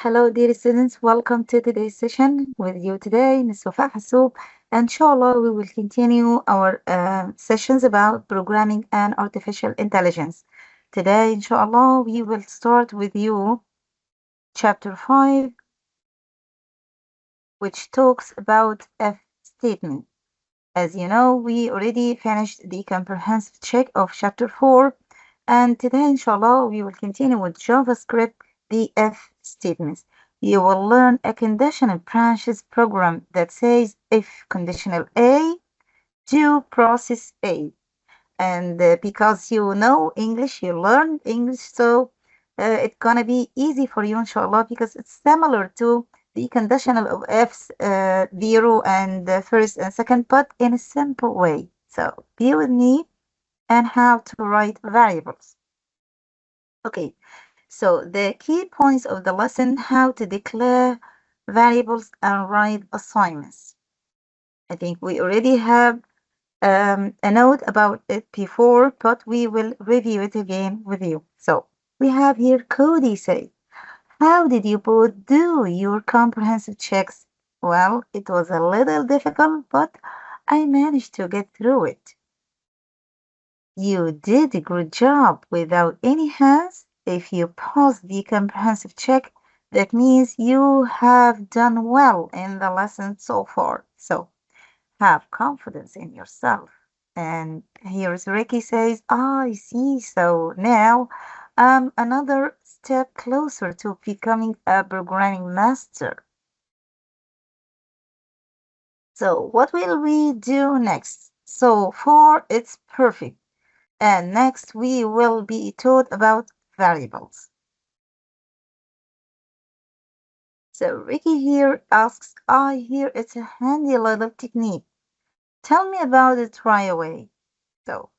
Hello, dear students. Welcome to today's session. With you today, Ms. Wafa Hassoub. Inshallah, we will continue our sessions about programming and artificial intelligence. Today, inshallah, we will start with you chapter 5, which talks about if statement. As you know, we already finished the comprehensive check of chapter 4, and today, inshallah, we will continue with JavaScript, the if statements. You will learn a conditional branches program that says if conditional A, do process A. And because you know English, you learn English, so it's gonna be easy for you, inshallah, because it's similar to the conditional of F's 0 and first and second, but in a simple way. So be with me and how to write variables. Okay, so the key points of the lesson: how to declare variables and write assignments. I think we already have a note about it before, but we will review it again with you. So we have here Cody say, how did you both do your comprehensive checks? Well, it was a little difficult, but I managed to get through it. You did a good job without any hands. If you pass the comprehensive check, that means you have done well in the lesson so far. So have confidence in yourself. And here's Ricky says, I see. So now I'm another step closer to becoming a programming master. So what will we do next? So far it's perfect. And next we will be taught about variables. So Ricky here asks, I hear it's a handy little technique. Tell me about it right away. So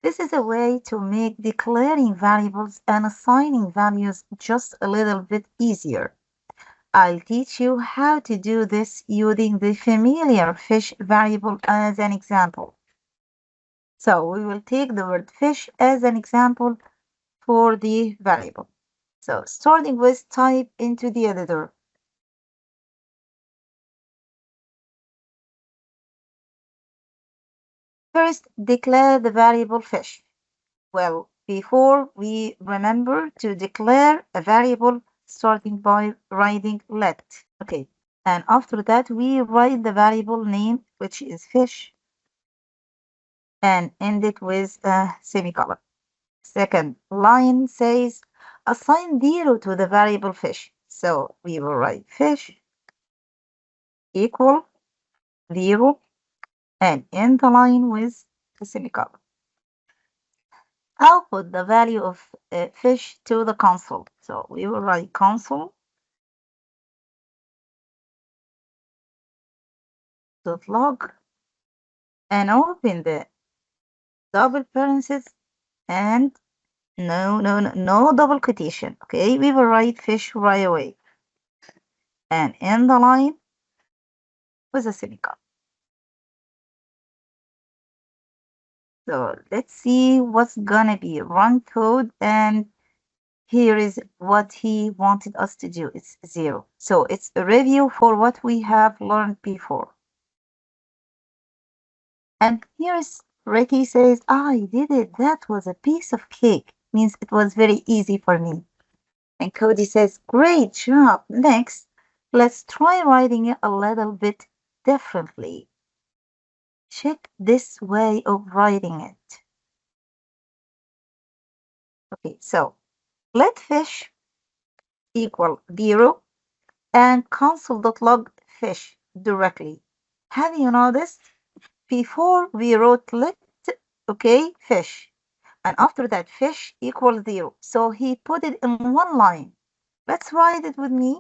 this is a way to make declaring variables and assigning values just a little bit easier. I'll teach you how to do this using the familiar fish variable as an example. So we will take the word fish as an example for the variable. So starting with type into the editor. First, declare the variable fish. Well, before we remember to declare a variable starting by writing let. Okay, and after that we write the variable name, which is fish, and end it with a semicolon. Second line says assign 0 to the variable fish. So we will write fish equal 0 and end the line with a semicolon. Output the value of fish to the console. So we will write console dot log and open the double parentheses and no double quotation. Okay, we will write fish right away and end the line with a semicolon. So let's see what's gonna be run code, and here is what he wanted us to do. It's 0. So it's a review for what we have learned before. And here's Ricky says, I did it. That was a piece of cake. Means it was very easy for me. And Cody says, great job. Next, let's try writing it a little bit differently. Check this way of writing it. Okay, so let fish equal 0 and console.log fish directly. Have you noticed? Before we wrote let, okay, fish. And after that, fish equals 0. So he put it in one line. Let's write it with me.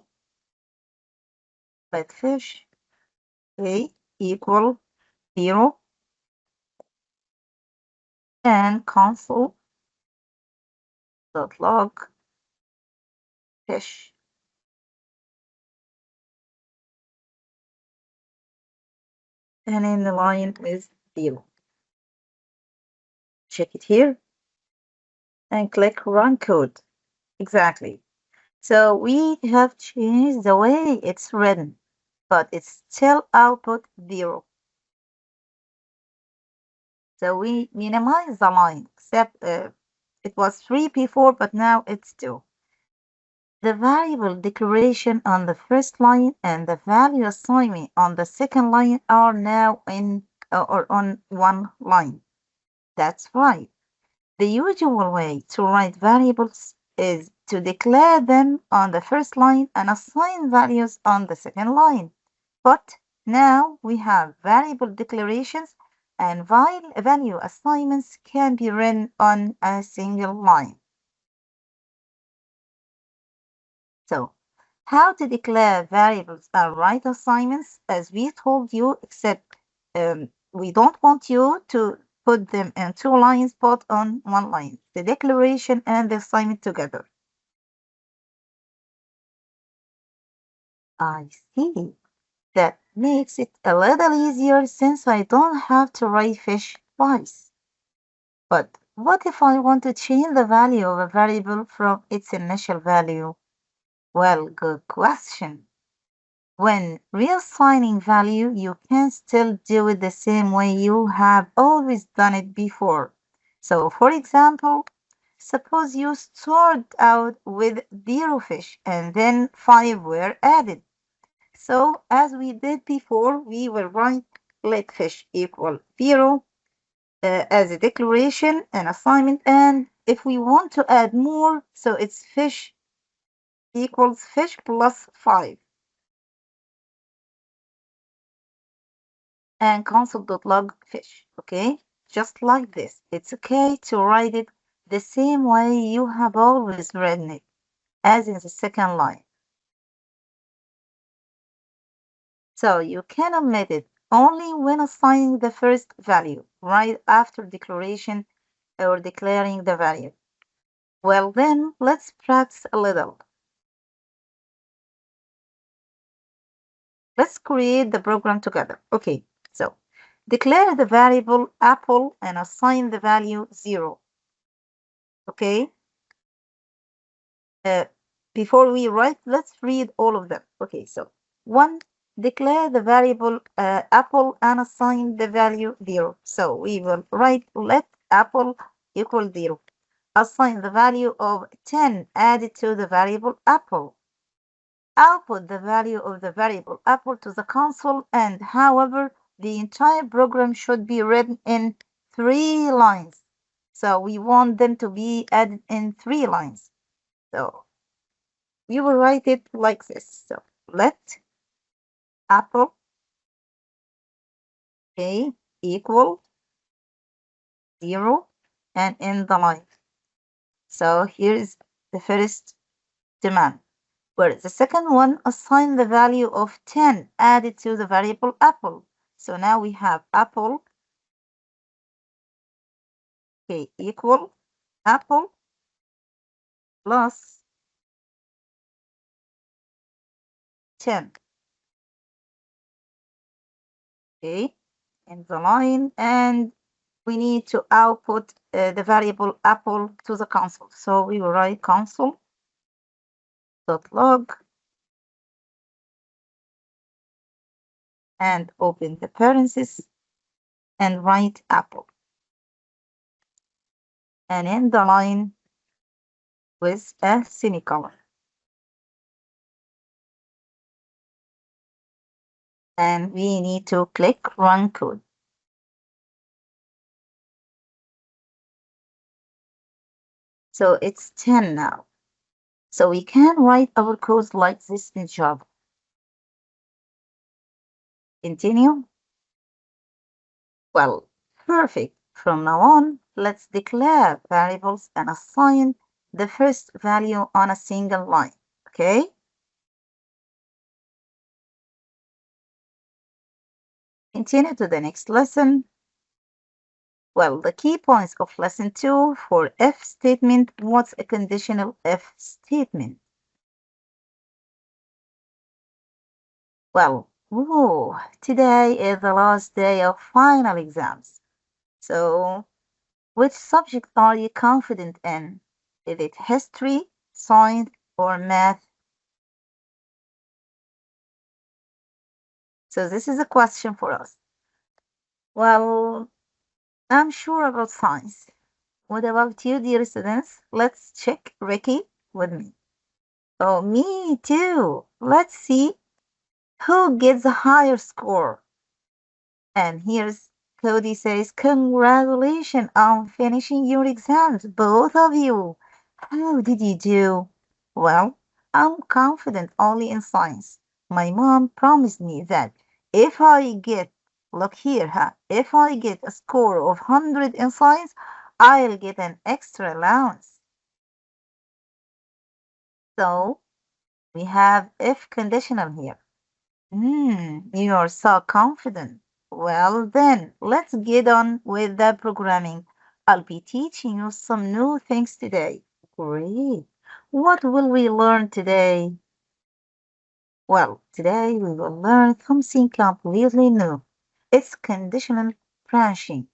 Let fish a equal 0 and console dot log fish. And in the line is 0. Check it here and click run code. Exactly. So we have changed the way it's written, but it's still output 0. So we minimize the line, except it was 3 before, but now it's 2. The variable declaration on the first line and the value assignment on the second line are now in or on one line. That's right. The usual way to write variables is to declare them on the first line and assign values on the second line. But now we have variable declarations and value assignments can be written on a single line. So, how to declare variables and write assignments, as we told you, except we don't want you to put them in 2 lines, but on 1 line, the declaration and the assignment together. I see. That makes it a little easier since I don't have to write fish twice. But what if I want to change the value of a variable from its initial value? Well, good question. When reassigning value, you can still do it the same way you have always done it before. So, for example, suppose you started out with 0 fish and then 5 were added. So, as we did before, we will write let fish equal 0 as a declaration and assignment. And if we want to add more, so it's fish equals fish plus 5. And console.log fish. Okay, just like this. It's okay to write it the same way you have always written it, as in the second line. So you can omit it only when assigning the first value, right after declaration or declaring the value. Well, then let's practice a little. Let's create the program together. Okay, so declare the variable apple and assign the value 0. Okay, uh, before we write, let's read all of them. Okay, so 1, declare the variable apple and assign the value 0. So we will write let apple equal 0. Assign the value of 10 added to the variable apple. Output the value of the variable apple to the console, and however, the entire program should be written in 3 lines. So we want them to be added in 3 lines. So we will write it like this. So let apple a equal 0 and end the line. So here is the first demand. Where the second one, assign the value of 10 added to the variable apple. So now we have apple equal apple plus 10. Okay, in the line, and we need to output the variable apple to the console. So we will write console.log and open the parentheses and write apple and end the line with a semicolon. And we need to click run code. So it's 10 now. So we can write our code like this in Java. Continue. Well, perfect. From now on, let's declare variables and assign the first value on a single line. Okay? Continue to the next lesson. Well, the key points of lesson 2 for if statement. What's a conditional if statement? Well, today is the last day of final exams. So, which subject are you confident in? Is it history, science, or math? So this is a question for us. Well, I'm sure about science. What about you, dear students? Let's check Ricky with me. Oh, me too. Let's see who gets a higher score. And here's Cody says, congratulations on finishing your exams, both of you. How did you do? Well, I'm confident only in science. My mom promised me that if I get, look here, if I get a score of 100 in science, I'll get an extra allowance. So we have if conditional here. You are so confident. Well, then, let's get on with the programming. I'll be teaching you some new things today. Great. What will we learn today? Well, today we will learn something completely new. It's conditional branching.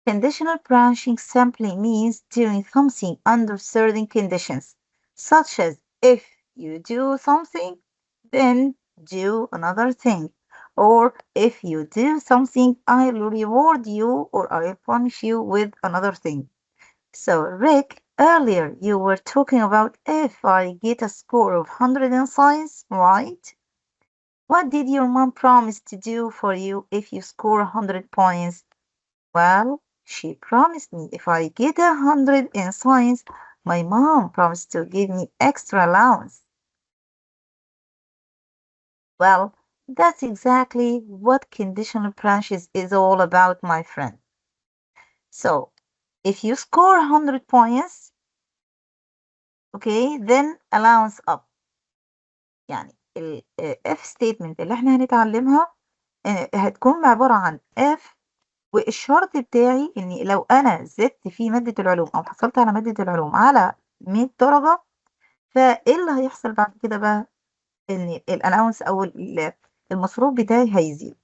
Conditional branching simply means doing something under certain conditions, such as if you do something, then do another thing, or if you do something, I'll reward you or I'll punish you with another thing. So, Rick, earlier you were talking about if I get a score of 100 in science, right? What did your mom promise to do for you if you score 100 points? Well, she promised me if I get 100 in science, my mom promised to give me extra allowance. Well, that's exactly what conditional branches is all about, my friend. So, if you score 100 points, okay, then allowance up. يعني ال if statement اللي احنا هنتعلمها هتكون عبارة عن if والشرط بتاعي إني لو أنا زدت في مادة العلوم أو حصلت على مادة العلوم على 100 درجة، فإيه اللي هيحصل بعد كده بقى؟ إن الallowance أو المصروف بتاعي هيزيد.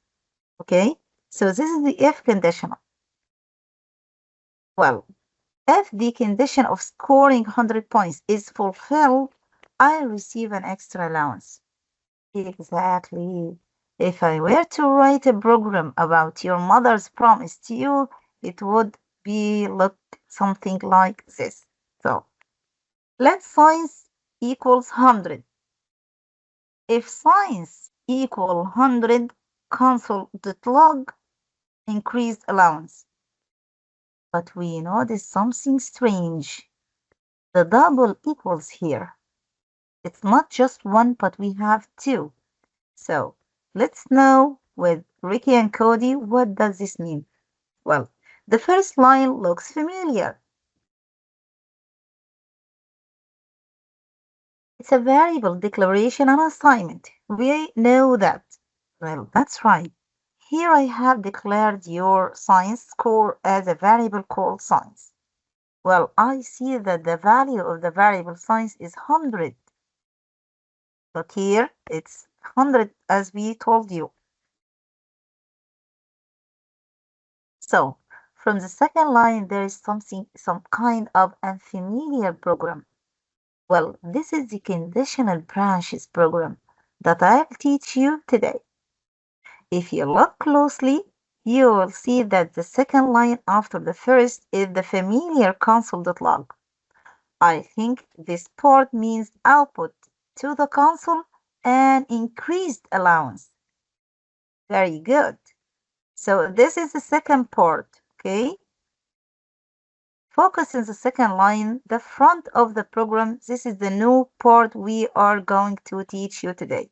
Okay? So this is the if conditional. Well, if the condition of scoring 100 points is fulfilled, I receive an extra allowance. Exactly. If I were to write a program about your mother's promise to you, it would be look something like this. So let science equals 100. If science equal 100, console.log increased allowance. But we notice something strange. The double equals here. It's not just one, but we have two. So let's know with Ricky and Cody, what does this mean? Well, the first line looks familiar. It's a variable declaration and assignment. We know that. Well, that's right. Here I have declared your science score as a variable called science. Well, I see that the value of the variable science is 100. But here it's 100 as we told you. So from the second line, there is some kind of unfamiliar program. Well, this is the conditional branches program that I'll teach you today. If you look closely, you will see that the second line after the first is the familiar console.log. I think this part means output to the console and increased allowance. Very good. So this is the second part, okay? Focus in the second line, the front of the program. This is the new part we are going to teach you today.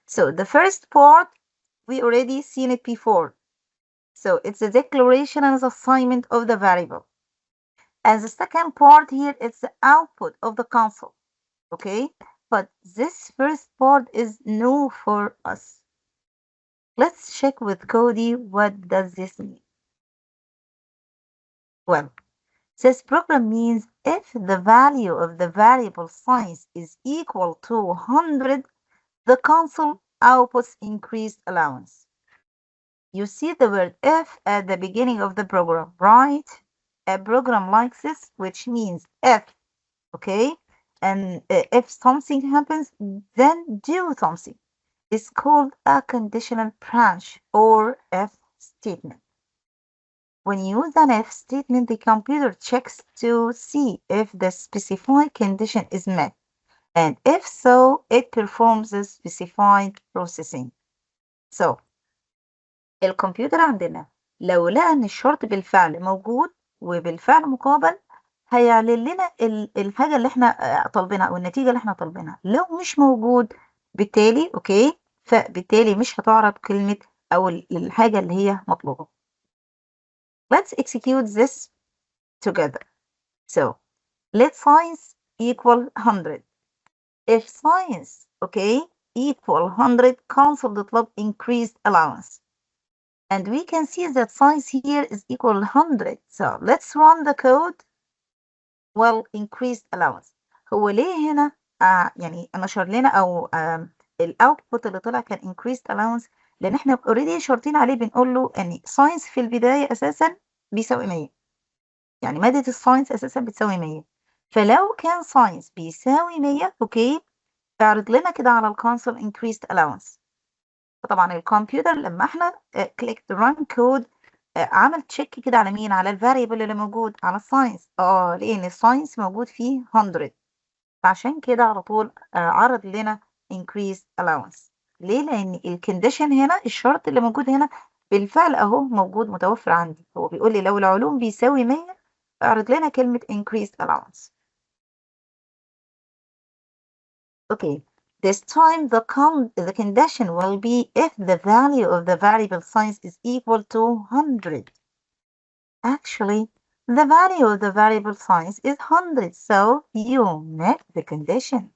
So the first part, we already seen it before. So it's the declaration and the assignment of the variable. And the second part here, it's the output of the console, okay? But this first part is new for us. Let's check with Cody, what does this mean? Well, this program means if the value of the variable science is equal to 100, the console outputs increased allowance. You see the word if at the beginning of the program, right? A program like this, which means if, okay? and if something happens, then do something. It's called a conditional branch or if statement. When you use an if statement, the computer checks to see if the specified condition is met, and if so, it performs the specified processing. So الكمبيوتر عندنا لو لقى إن الشرط بالفعل موجود وبالفعل مقابل، هيعلن لنا الحاجة اللي احنا طالبينها أو النتيجة اللي احنا طالبينها. لو مش موجود بالتالي أوكي، فبالتالي مش هتعرض كلمة أو الحاجة اللي هي مطلوبة. Let's execute this together. So let science equal 100. If science okay equal 100, console.log increased allowance. And we can see that size here is equal 100. So let's run the code. Well, increased allowance. هو ليه هنا يعني نشر لنا أو الأوتبوت اللي طلع كان increased allowance؟ لأن احنا already شرطين عليه، بنقول له إن ساينس في البداية أساسا بيساوي 100. يعني مادة الساينس أساسا بتساوي 100. فلو كان ساينس بيساوي 100 أوكي، اعرض لنا كده على الكونسول increased allowance. فطبعا الكمبيوتر لما احنا كليك ران كود عمل تشيك كده على مين؟ على الفاريبل اللي موجود على الساينس. لان الساينس موجود فيه 100، فعشان كده على طول عرض لنا increased allowance. ليه؟ لان الكونديشن هنا، الشرط اللي موجود هنا بالفعل اهو موجود متوفر عندي. هو بيقول لي لو العلوم بيساوي 100 اعرض لنا كلمة increased allowance. Okay, this time the condition will be if the value of the variable size is equal to 100. Actually, the value of the variable size is 100, so you met the condition.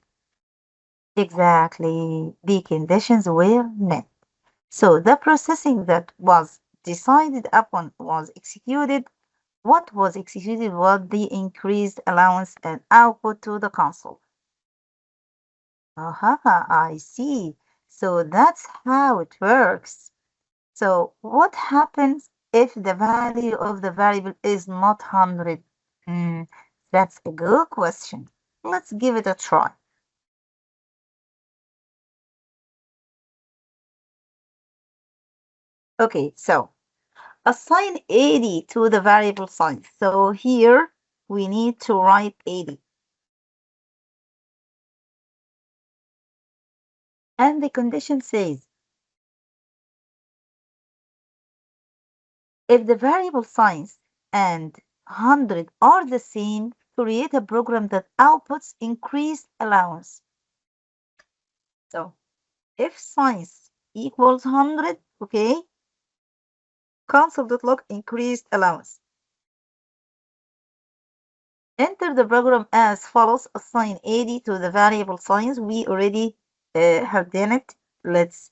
Exactly, the conditions were met. So the processing that was decided upon was executed. What was executed was the increased allowance and output to the console. I see. So that's how it works. So what happens if the value of the variable is not 100? That's a good question. Let's give it a try. Okay, so assign 80 to the variable size. So here we need to write 80. And the condition says, if the variable size and 100 are the same, create a program that outputs increased allowance. So if size equals 100, okay, console.log increased allowance. Enter the program as follows. Assign 80 to the variable size. We already have done it. Let's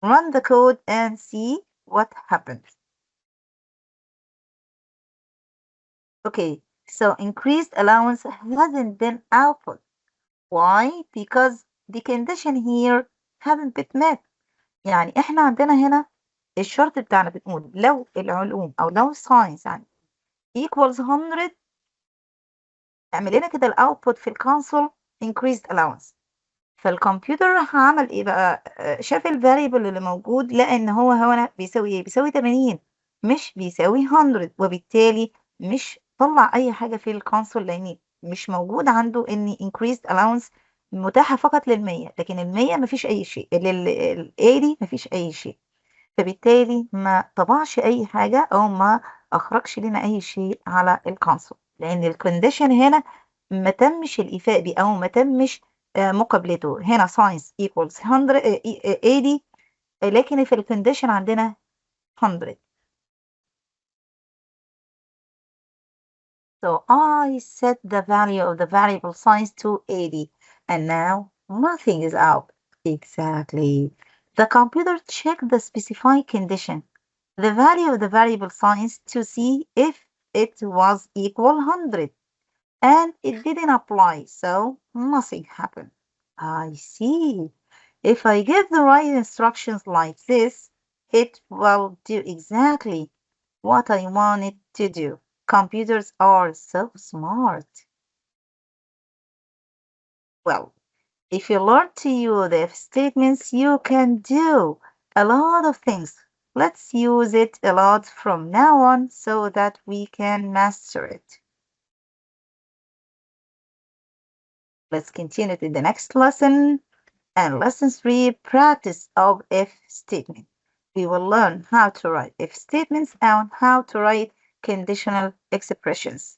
run the code and see what happens. Okay, so increased allowance hasn't been output. Why? Because the condition here hasn't been met. يعني احنا عندنا هنا الشرط بتاعنا بنقول لو العلوم او لو الساينس يعني equals 100، اعمل لنا كده الاوتبوت في الكونسول increased allowance. فالكمبيوتر راح عمل ايه بقى؟ شاف الفاريبل اللي موجود، لقى ان هو هنا بيساوي ايه؟ بيساوي 80 مش بيساوي 100، وبالتالي مش طلع اي حاجه في الكونسول لان مش موجود عنده ان increased allowance متاحه فقط لل100، لكن ال100 مفيش اي شيء، لل80 مفيش اي شيء. فبالتالي ما طبعش اي حاجه او ما اخرجش لنا اي شيء على الكونسول، لان الكونديشن هنا ما تمش الايفاء بيه او ما تمش مقابلته. هنا ساينس equals 100 80، لكن في الكونديشن عندنا 100. So I set the value of the variable size to 80, and now nothing is out. Exactly. The computer checked the specified condition, the value of the variable size, to see if it was equal 100, and it didn't apply, so nothing happened. I see. If I give the right instructions like this, it will do exactly what I want it to do. Computers are so smart. Well, if you learn to use if statements, you can do a lot of things. Let's use it a lot from now on so that we can master it. Let's continue to the next lesson. And lesson 3, practice of if statement. We will learn how to write if statements and how to write conditional expressions.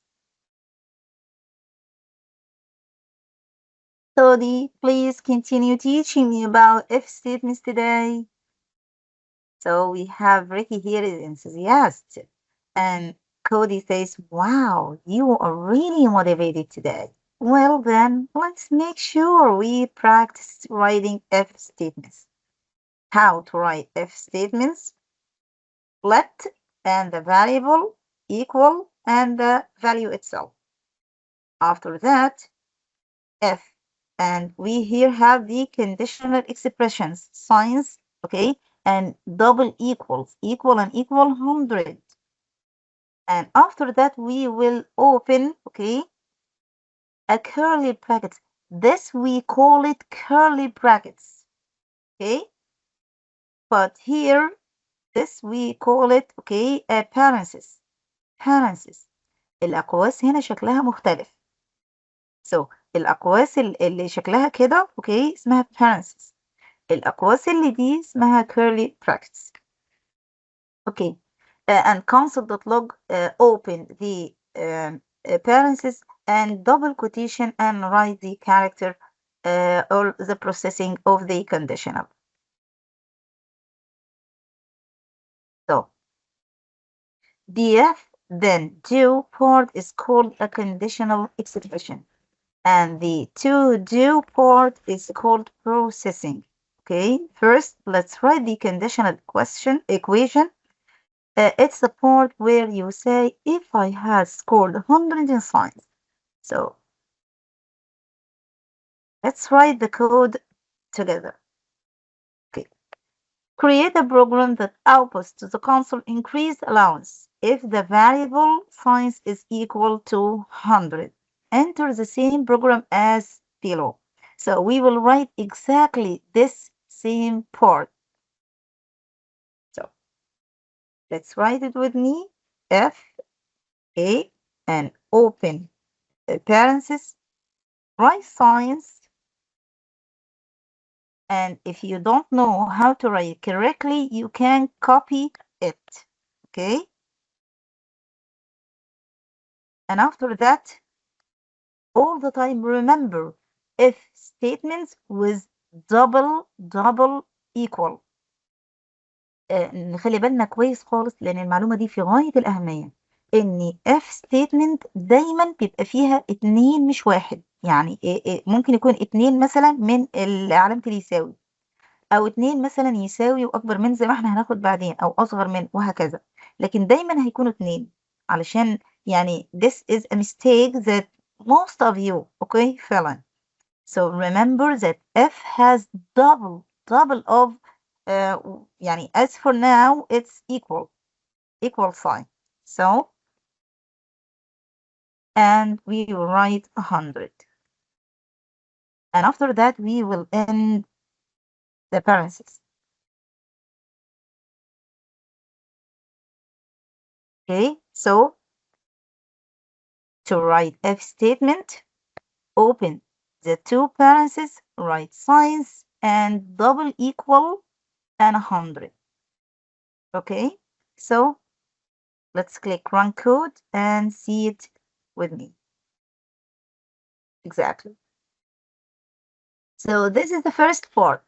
Todi, please continue teaching me about if statements today. So we have Ricky here is enthusiastic. And Cody says, wow, you are really motivated today. Well, then let's make sure we practice writing if statements. How to write if statements? Let and the variable equal and the value itself. After that, if, and we here have the conditional expressions, signs, okay, and double equals, equal and equal 100. And after that, we will open, okay, a curly brackets. This we call it curly brackets, okay? But here, this we call it, okay, a parenthesis. parenthesis. الأقواس هنا شكلها مختلف. So الأقواس اللي شكلها كده okay اسمها parenthesis. الأقواس اللي دي اسمها curly brackets. Okay. And console.log open the parenthesis and double quotation and write the character or the processing of the conditional. So the if then do part is called a conditional expression. And the to do part is called processing. Okay, first let's write the conditional equation. It's the part where you say if I had scored 100 in science. So let's write the code together. Okay, create a program that outputs to the console increased allowance if the variable science is equal to 100. Enter the same program as below. So we will write exactly this same part. So let's write it with me. F, A, and open parentheses, write science. And if you don't know how to write correctly, you can copy it. Okay? And after that, all the time remember if statements with double equal. نخلي بالنا كويس خالص لان المعلومه دي في غايه الاهميه ان if statement دايما بيبقى فيها اتنين مش واحد. يعني ممكن يكون اتنين مثلا من علامه اليساوي او اتنين مثلا يساوي واكبر من زي ما احنا هناخد بعدين او اصغر من وهكذا. لكن دايما هيكونوا اتنين علشان يعني this is a mistake that most of you okay fell in. So remember that F has double of يعني as for now it's equal sign. So and we will write 100. And after that we will end the parentheses. Okay, so to write F statement, open the two parentheses, write signs and double equal and 100. Okay, so let's click run code and see it with me. Exactly. So this is the first part.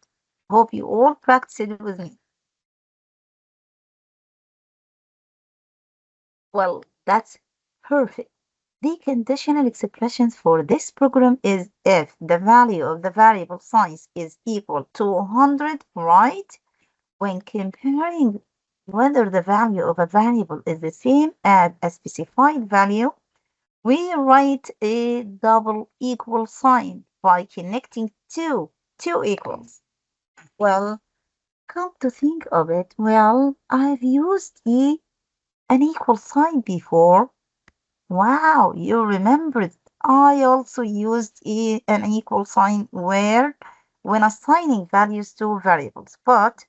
Hope you all practice it with me. Well, that's perfect. The conditional expressions for this program is if the value of the variable size is equal to 100, right? When comparing whether the value of a variable is the same as a specified value, we write a double equal sign by connecting two equals. Well, come to think of it, well, I've used an equal sign before. Wow, you remembered I also used an equal sign where when assigning values to variables, but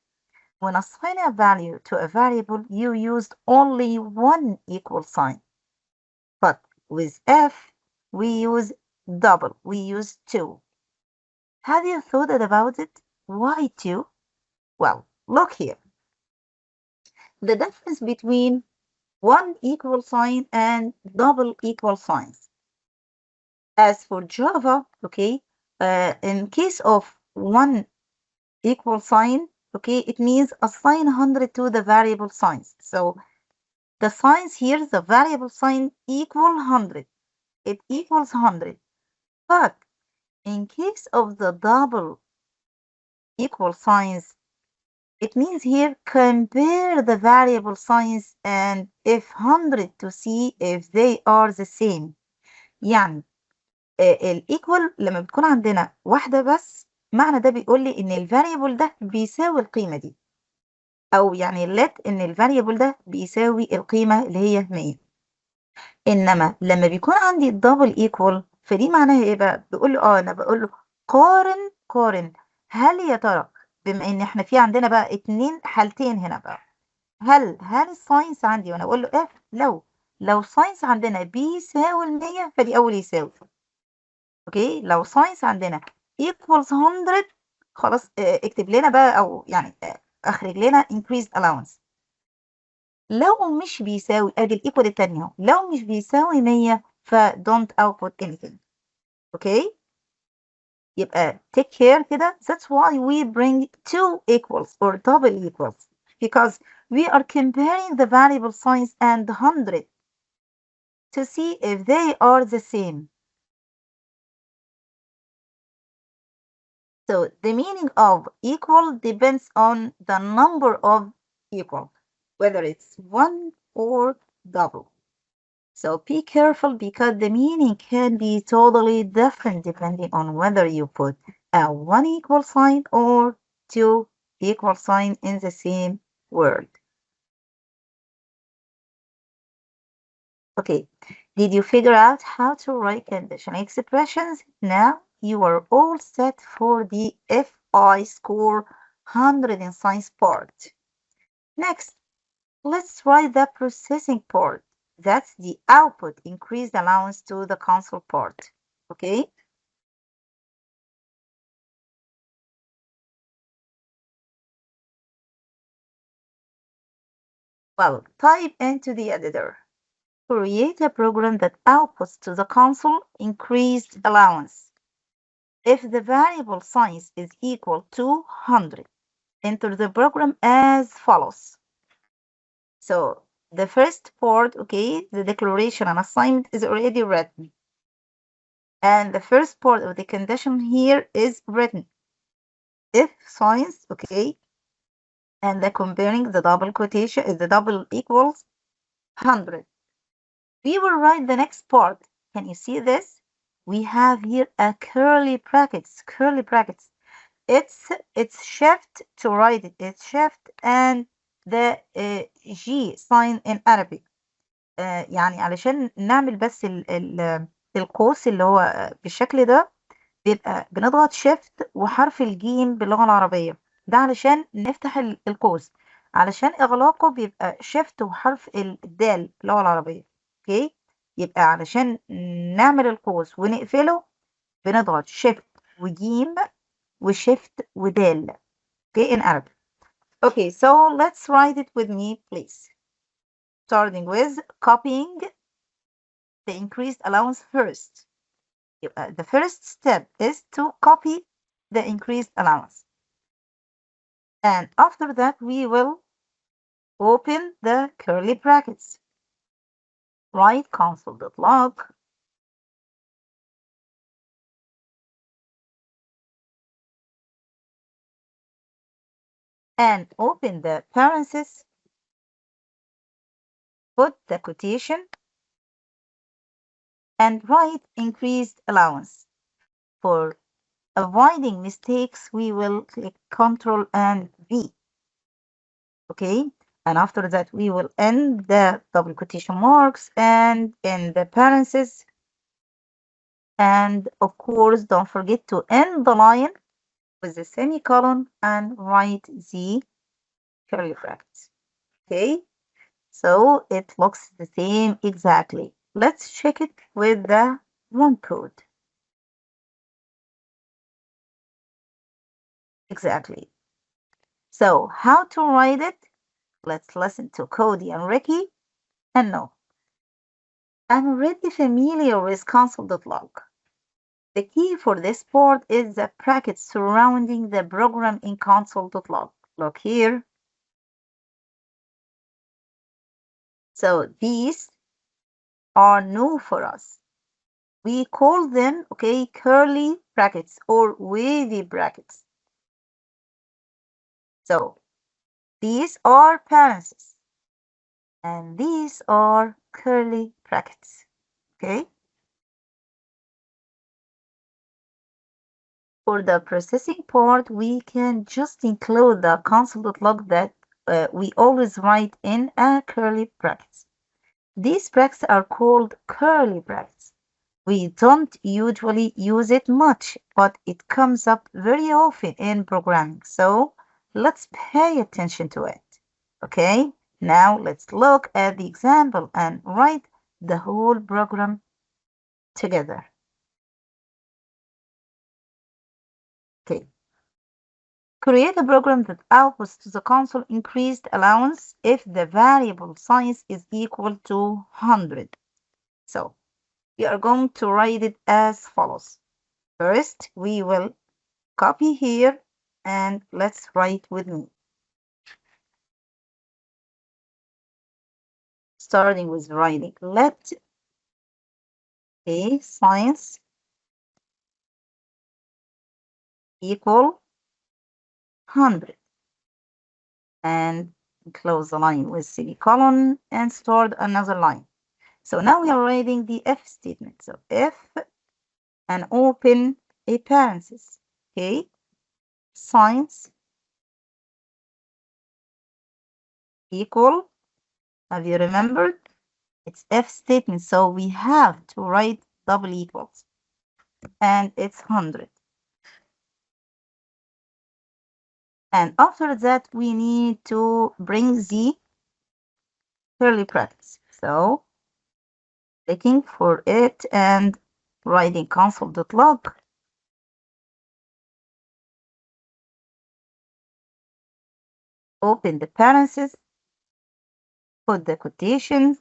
when assigning a value to a variable, you used only one equal sign. But with F, we use double, we use two. Have you thought about it? Why two? Well, look here. The difference between one equal sign and double equal signs. As for Java, okay, in case of one equal sign, okay, it means assign 100 to the variable signs. So the signs here, the variable sign equal 100. It equals 100. But in case of the double equal signs, it means here compare the variable signs and if 100 to see if they are the same. يعني الايكوال لما بتكون عندنا واحدة بس معنى ده بيقول لي ان الفاريبل ده بيساوي القيمة دي او يعني let ان الفاريبل ده بيساوي القيمة اللي هي 100. انما لما بيكون عندي دبل ايكوال فدي معناها ايه بقى؟ بيقول له انا بقول له قارن هل يا ترى بما ان احنا في عندنا بقى اتنين حالتين هنا بقى هل الساينس عندي وانا اقول له اف لو ساينس عندنا بيساوي ال 100 فدي اول يساوي. اوكي لو ساينس عندنا equals 100 خلاص اكتب لنا بقى او يعني اخرج لنا increased allowance. لو مش بيساوي ادي الايكوال التانية اهو لو مش بيساوي 100 ف don't output anything. اوكي يبقى take care كده. That's why we bring two equals or double equals because we are comparing the variable signs and 100 to see if they are the same. So the meaning of equal depends on the number of equal, whether it's one or double. So be careful because the meaning can be totally different depending on whether you put a one equal sign or two equal sign in the same word. Okay, did you figure out how to write conditional expressions? Now you are all set for the FI score 100 in science part. Next, let's write the processing part. That's the output increased allowance to the console part. Okay? Well, type into the editor. Create a program that outputs to the console increased allowance. If the variable size is equal to 100, enter the program as follows. So the first part, okay, the declaration and assignment is already written. And the first part of the condition here is written. If size, okay, and the comparing the double quotation is the double equals 100. We will write the next part. Can you see this? We have here a curly brackets. It's shift to write it. It's shift and the G sign in Arabic. يعني علشان نعمل بس القوس اللي هو بالشكل ده بيبقى بنضغط شيفت وحرف الجيم باللغة العربية ده علشان نفتح القوس علشان إغلاقه بيبقى شيفت وحرف الدال باللغة العربية. اوكي يبقى علشان نعمل القوس ونقفله بنضغط شيفت وجيم وشيفت ودال. Okay in Arabic. Okay, so let's write it with me please. Starting with copying the increased allowance first. The first step is to copy the increased allowance. And after that, we will open the curly brackets. Write console.log and open the parentheses, put the quotation, and write increased allowance. For avoiding mistakes, we will click Ctrl and V. Okay, and after that, we will end the double quotation marks and in the parentheses, And of course, don't forget to end the line with the semicolon and write the curly brackets. Okay, so it looks the same exactly. Let's check it with the run code. Exactly. So how to write it? Let's listen to Cody and Ricky. And no, I'm already familiar with console.log. The key for this part is the brackets surrounding the program in console.log. Look here. So these are new for us. We call them, okay, curly brackets or wavy brackets. So these are parentheses and these are curly brackets. Okay. For the processing part, we can just include the console.log that we always write in curly brackets. These brackets are called curly brackets. We don't usually use it much, but it comes up very often in programming. So let's pay attention to it. Okay, now let's look at the example and write the whole program together. Okay. Create a program that outputs to the console increased allowance if the variable size is equal to 100. So we are going to write it as follows. First, we will copy here and let's write with me. Starting with writing, let a science equal 100 and close the line with semicolon and start another line. So now we are writing the if statement. So if and open a parenthesis, okay, science equal, have you remembered? It's if statement, so we have to write double equals, and it's 100. And after that, we need to bring the curly brackets. So looking for it and writing console.log. Open the parentheses, put the quotations,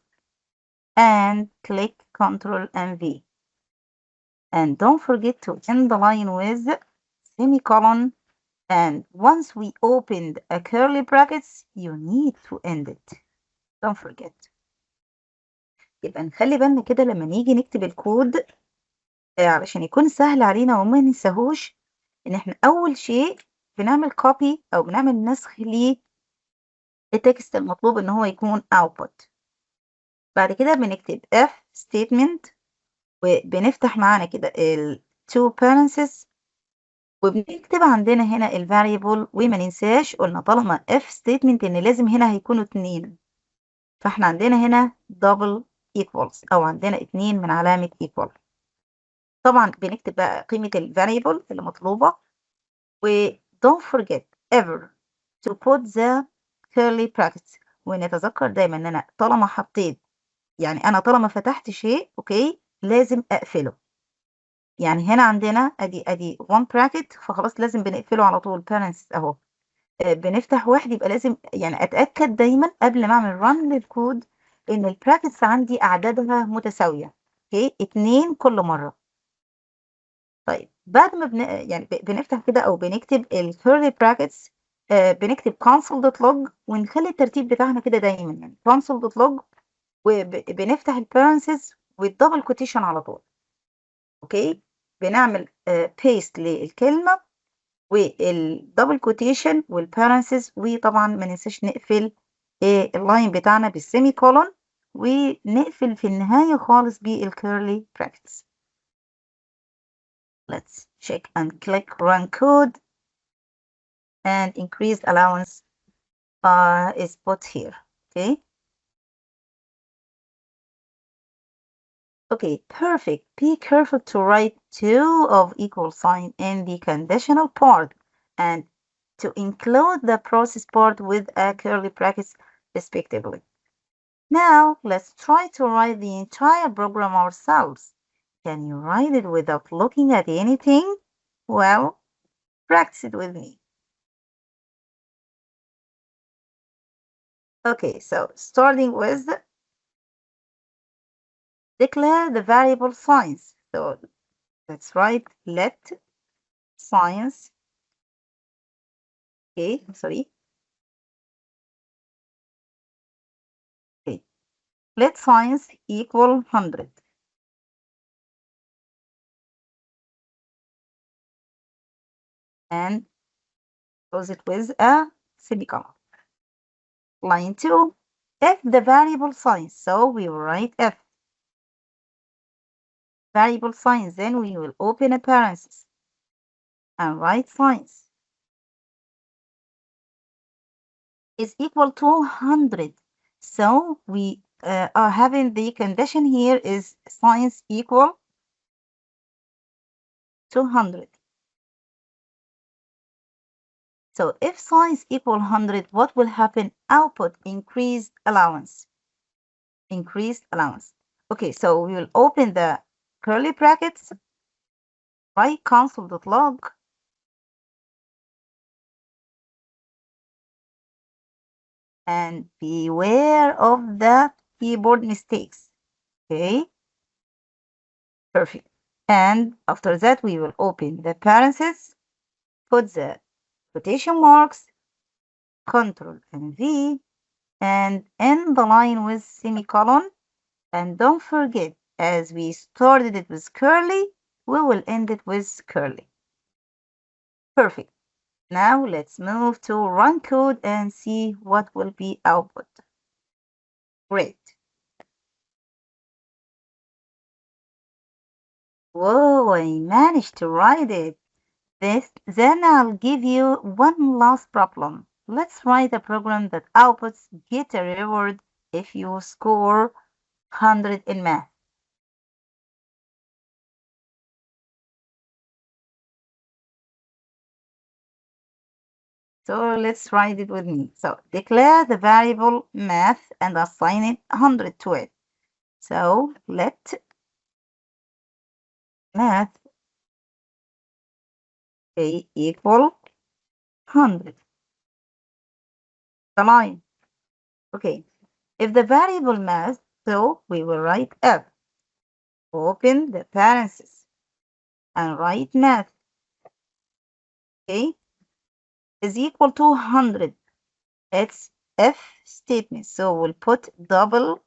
and click Ctrl and V. And don't forget to end the line with semicolon. And once we opened a curly brackets, you need to end it. Don't forget. يبقى نخلي بالنا كده لما نيجي نكتب الكود علشان يكون سهل علينا وما ننساهوش ان احنا اول شيء بنعمل كوبي او بنعمل نسخ للتكست المطلوب ان هو يكون output. بعد كده بنكتب if statement وبنفتح معانا كده ال two parentheses وبنكتب عندنا هنا ال variable وما ننساش قلنا طالما if statement ان لازم هنا هيكونوا 2 فاحنا عندنا هنا double equals او عندنا 2 من علامة equal. طبعا بنكتب بقى قيمة ال variable اللي مطلوبة و don't forget ever to put the curly brackets ونتذكر دايما ان انا طالما حطيت يعني انا طالما فتحت شيء اوكي لازم اقفله. يعني هنا عندنا ادي one bracket فخلاص لازم بنقفله على طول parentheses اهو. بنفتح واحد يبقى لازم يعني اتاكد دايما قبل ما اعمل run للكود ان البراكتس عندي اعدادها متساويه. اوكي 2 كل مره. طيب بعد ما يعني بنفتح كده او بنكتب الكيرلي براكتس بنكتب console.log ونخلي الترتيب بتاعنا كده دايما يعني console.log وبنفتح البارنسز والدبل كوتيشن على طول. اوكي بنعمل بيست للكلمه والدبل كوتيشن والبارنسز وطبعا ما ننساش نقفل اللاين بتاعنا بالسيمي كولون ونقفل في النهايه خالص بالكيرلي براكتس. Let's check and click run code and increased allowance is put here. Okay. Okay, perfect. Be careful to write two of equal sign in the conditional part and to include the process part with a curly brackets respectively. Now, let's try to write the entire program ourselves. Can you write it without looking at anything? Well, practice it with me. Okay, so starting with declare the variable science. So let's write let science, okay, sorry, okay, let science equal 100 and close it with a semicolon. Line 2, if the variable science, so we will write if variable science, then we will open a parenthesis and write science is equal to 100. So we are having the condition here is science equal to 100. So if science equal 100, what will happen? Output increased allowance. Increased allowance. Okay, so we will open the curly brackets, write console.log, and beware of the keyboard mistakes. Okay, perfect. And after that, we will open the parentheses, put the quotation marks, Control and V, and end the line with semicolon. And don't forget, as we started it with curly, we will end it with curly. Perfect. Now let's move to run code and see what will be output. Great. Whoa, I managed to write it. Then I'll give you one last problem. Let's write a program that outputs get a reward if you score 100 in math. So let's write it with me. So declare the variable math and assign it 100 to it. So let math equal 100. The line. Okay. If the variable math, so we will write F. Open the parentheses and write math. Okay. Is equal to 100. It's F statement. So we'll put double,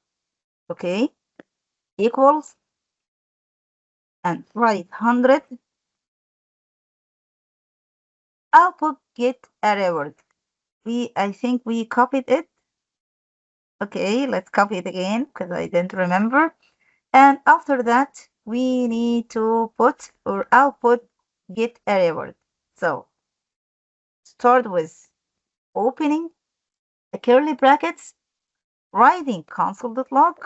okay, equals and write 100. Output get a reward. I think we copied it. Okay, let's copy it again because I didn't remember. And after that, we need to put or output get a reward. So start with opening the curly brackets, writing console.log,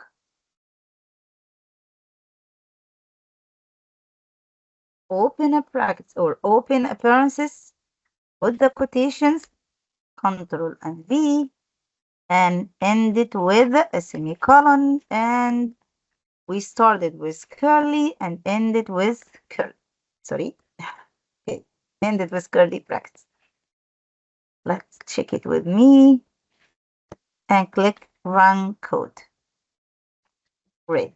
open a brackets or open a parenthesis, put the quotations, Control and V, and end it with a semicolon. And we started with curly and ended with curly. Sorry. Okay. Ended with curly brackets. Let's check it with me and click run code. Great.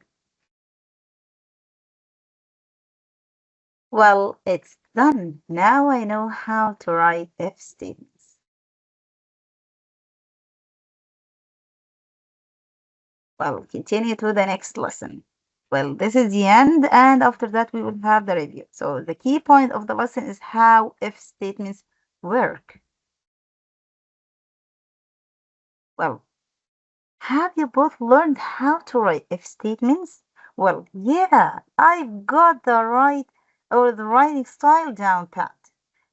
Well, it's done. Now I know how to write if statements. Well, continue to the next lesson. Well, this is the end, and after that we will have the review. So the key point of the lesson is how if statements work. Well, have you both learned how to write if statements? Well, yeah, I've got the writing style down pat.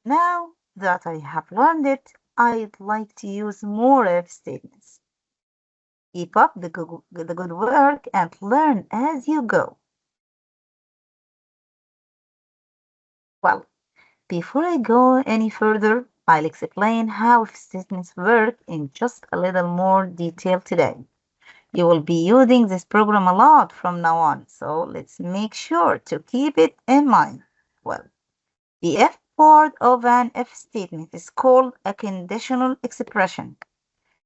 Now that I have learned it, I'd like to use more if statements. Keep up the good work and learn as you go. Well, before I go any further, I'll explain how if statements work in just a little more detail today. You will be using this program a lot from now on, so let's make sure to keep it in mind. Well, the if part of an if statement is called a conditional expression,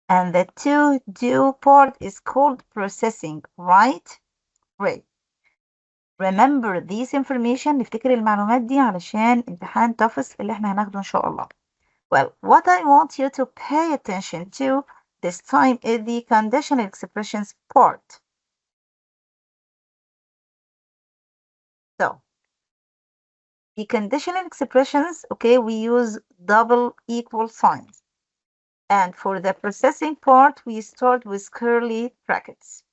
and the to do part is called processing, right? Great. Remember these information. نفتكر المعلومات دي علشان امتحان TOEFL اللي احنا هناخده إن شاء الله. Well, what I want you to pay attention to this time is the conditional expressions part. So, the conditional expressions, okay, we use double equal signs. And for the processing part, we start with curly brackets.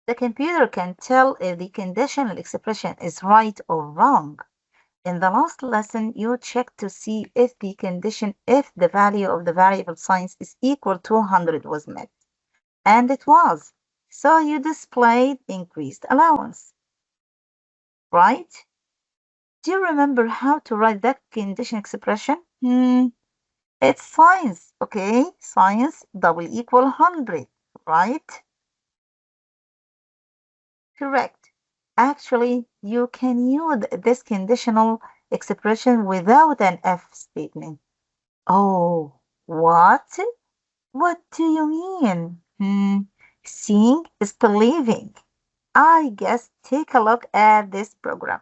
The computer can tell if the conditional expression is right or wrong. In the last lesson, you checked to see if the condition, if the value of the variable signs is equal to 100 was met. And it was. So you displayed increased allowance, right? Do you remember how to write that condition expression? It's science, okay? Science double equal 100, right? Correct. Actually, you can use this conditional expression without an if statement. Oh, what? What do you mean? Seeing is believing. I guess take a look at this program.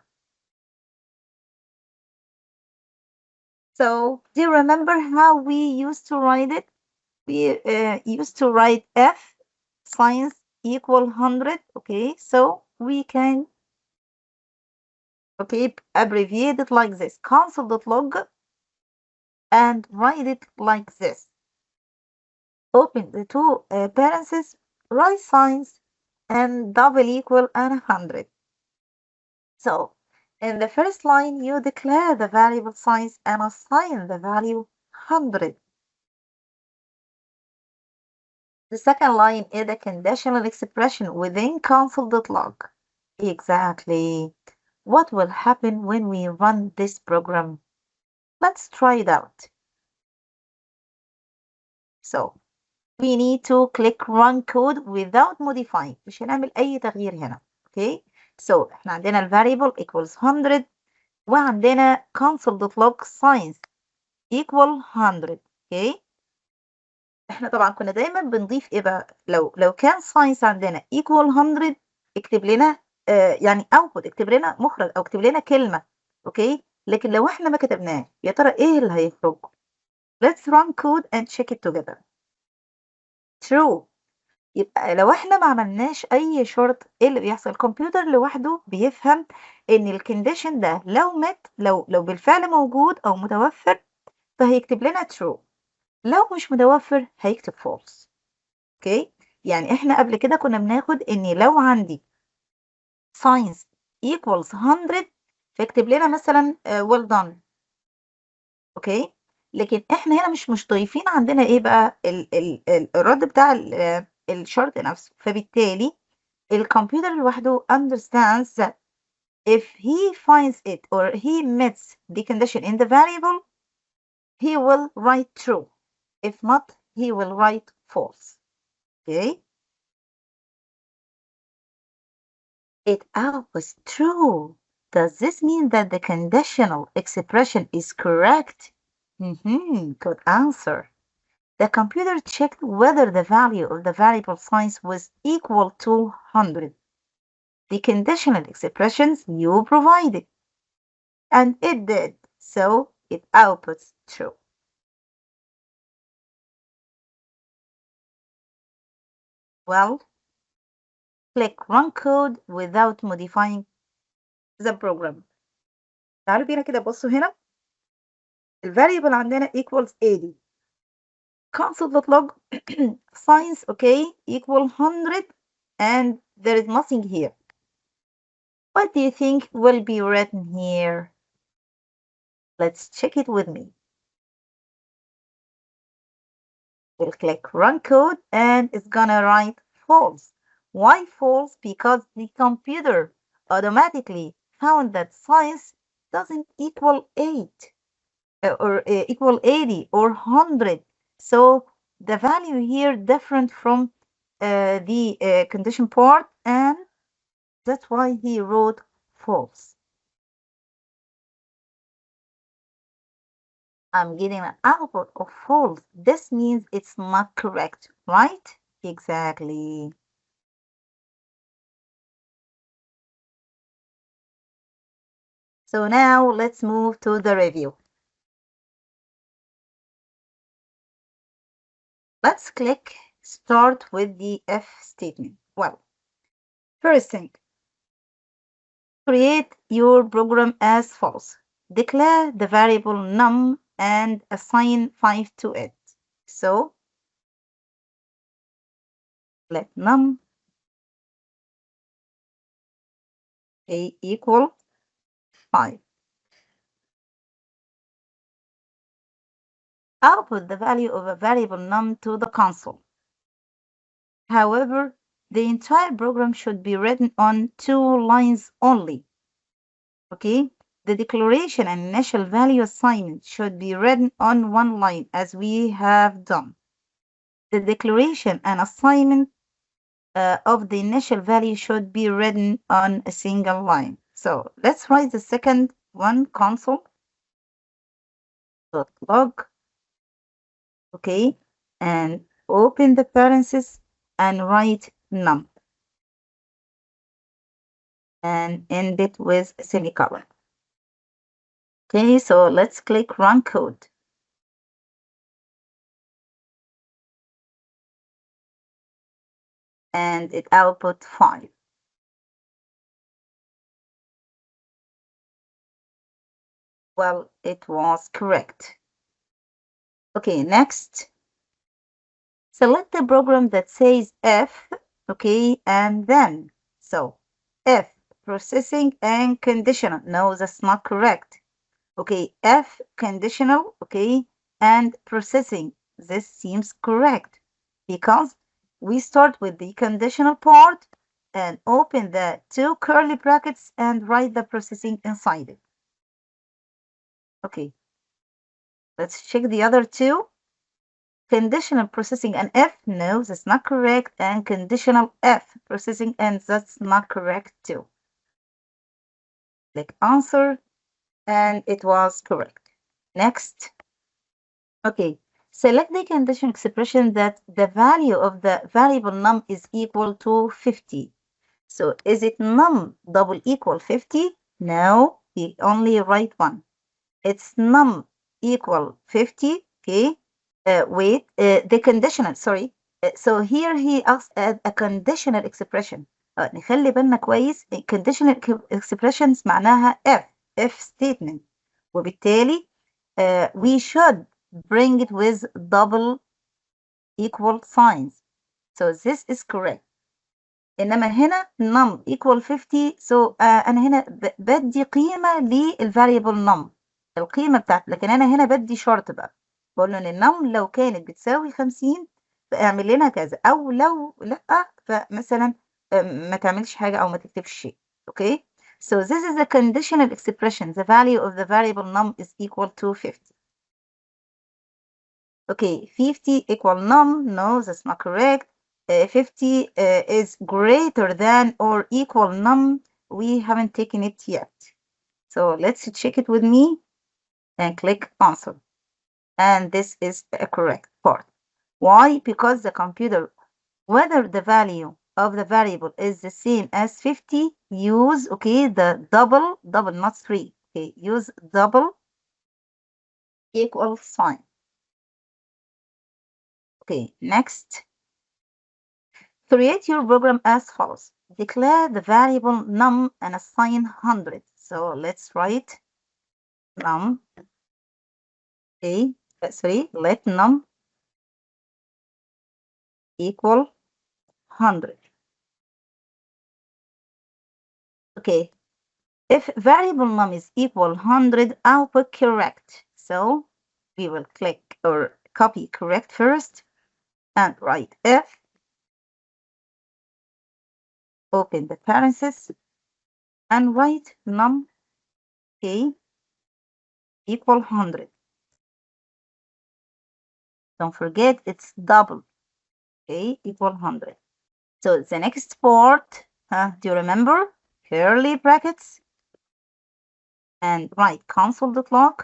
So, do you remember how we used to write it? We used to write F science equal 100. Okay, so we can, okay, abbreviate it like this, console.log, and write it like this. Open the two parentheses, write signs, and double equal and 100. So, in the first line, you declare the variable size and assign the value 100. The second line is a conditional expression within console.log. Exactly. What will happen when we run this program? Let's try it out. So, we need to click run code without modifying. مش هنعمل أي تغيير هنا. Okay? So, احنا عندنا ال variable equals 100 وعندنا console.log science equal 100. Okay? احنا طبعا كنا دايما بنضيف ايه بقى لو كان ساينس عندنا equal 100 اكتب لنا يعني output اكتب لنا مخرج او اكتب لنا كلمة. اوكي لكن لو احنا ما كتبناه يا ترى ايه اللي هيخرج. let's run code and check it together. true. يبقى لو احنا ما عملناش اي شرط ايه اللي بيحصل الكمبيوتر لوحده بيفهم ان الكونديشن ده لو مت لو بالفعل موجود او متوفر فهيكتب لنا true. لو مش متوفر هيكتب false. اوكي يعني احنا قبل كده كنا بناخد ان لو عندي science equals 100 فاكتب لنا مثلا well done. اوكي لكن احنا هنا مش ضايفين عندنا ايه بقى الرد بتاع الشرط نفسه فبالتالي الكمبيوتر لوحده understands that if he finds it or he meets the condition in the variable he will write true. If not he will write false. Okay. It was true. Does this mean that the conditional expression is correct? Good answer. The computer checked whether the value of the variable size was equal to 100. The conditional expressions you provided. And it did, so it outputs true. Well, click run code without modifying the program. تعالوا بينا كده بصوا هنا. الفاريبل عندنا equals 80. console.log science okay equal 100 and there is nothing here. What do you think will be written here? Let's check it with me. We'll click run code and it's gonna write false. Why false? Because the computer automatically found that science doesn't equal 8 or equal 80 or 100. So the value here different from the condition part, and that's why he wrote false. I'm getting an output of false. This means it's not correct, right? Exactly. So now let's move to the review. Let's click start with the if statement. Well, first thing, create your program as false. Declare the variable num and assign 5 to it. So let num equal 5. Output the value of a variable num to the console. However, the entire program should be written on 2 lines only. Okay? The declaration and initial value assignment should be written on 1 line as we have done. The declaration and assignment of the initial value should be written on a single line. So let's write the second one, console.log, okay, and open the parentheses and write num and end it with a semicolon. Okay, so let's click run code. And it output 5. Well, it was correct. Okay, next, select the program that says F, okay, and then. So, F, processing and conditional. No, that's not correct. Okay, F, conditional, okay, and processing. This seems correct because we start with the conditional part and open the 2 curly brackets and write the processing inside it. Okay, let's check the other two. Conditional processing and F, no, that's not correct. And conditional F processing, and that's not correct too. Click answer, and it was correct. Next. Okay, select the condition expression that the value of the variable num is equal to 50. So is it num double equal 50? No, we only write one. It's num equal 50, okay? Wait, the conditional, sorry. So here he asks a conditional expression. نخلي بالنا كويس conditional expressions معناها if statement. وبالتالي we should bring it with double equal signs. So this is correct. إنما هنا num equal 50. So أنا هنا بدي قيمة للفاريبل num. القيمة بتاعت، لكن أنا هنا بدي شرط بقى. بقول له إن النم لو كانت بتساوي 50 فاعمل لنا كذا، أو لو لأ فمثلا ما تعملش حاجة أو ما تكتبش شيء. Okay. So this is a conditional expression. The value of the variable num is equal to 50. Okay, 50 equal num. No, that's not correct. 50 is greater than or equal num. We haven't taken it yet. So let's check it with me and click answer. And this is the correct part. Why? Because the computer, whether the value of the variable is the same as 50, use, okay, the double, not 3. Okay, use double equal sign. Okay, next. Create your program as follows. Declare the variable num and assign 100. So let's write num, okay, sorry, let num equal 100. Okay, if variable num is equal 100, output correct. So we will click or copy correct first and write if open the parentheses and write num k equal 100. Don't forget it's double, k equal 100. So the next part, do you remember? Curly brackets and write console.log,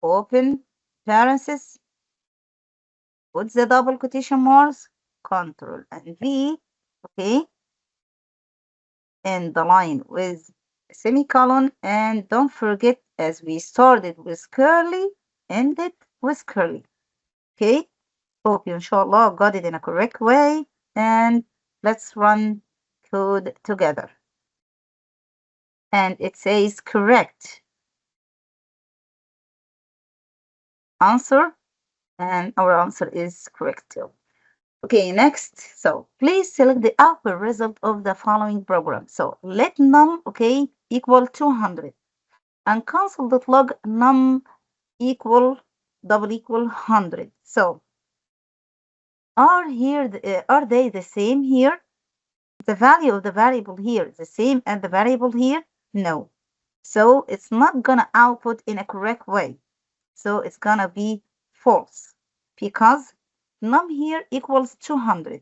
open parentheses, put the double quotation marks, Control and V, okay, and the line with a semicolon, and don't forget as we started with curly, end it with curly, okay? Hope you inshallah got it in a correct way, and let's run code together. And it says correct answer, and our answer is correct too. Okay, next. So please select the output result of the following program. So let num, okay, equal 200 and console.log num equal double equal 100. So are they the same here? The value of the variable here is the same as the variable here? No. So it's not gonna output in a correct way. So it's gonna be false because num here equals 200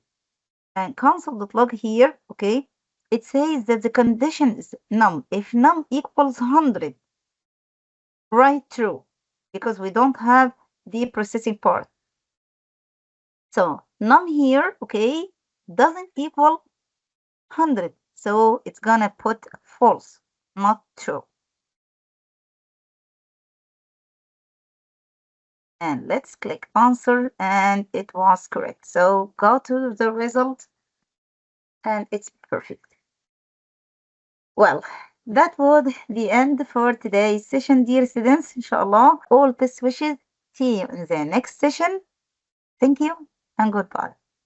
and console.log here, okay, it says that the condition is num. If num equals 100, write true because we don't have the processing part. So num here, okay, doesn't equal 100. So it's gonna put false, not true. And let's click answer and it was correct. So go to the result and it's perfect. Well, that was the end for today's session, dear students. Inshallah, all best wishes. See you in the next session. Thank you and goodbye.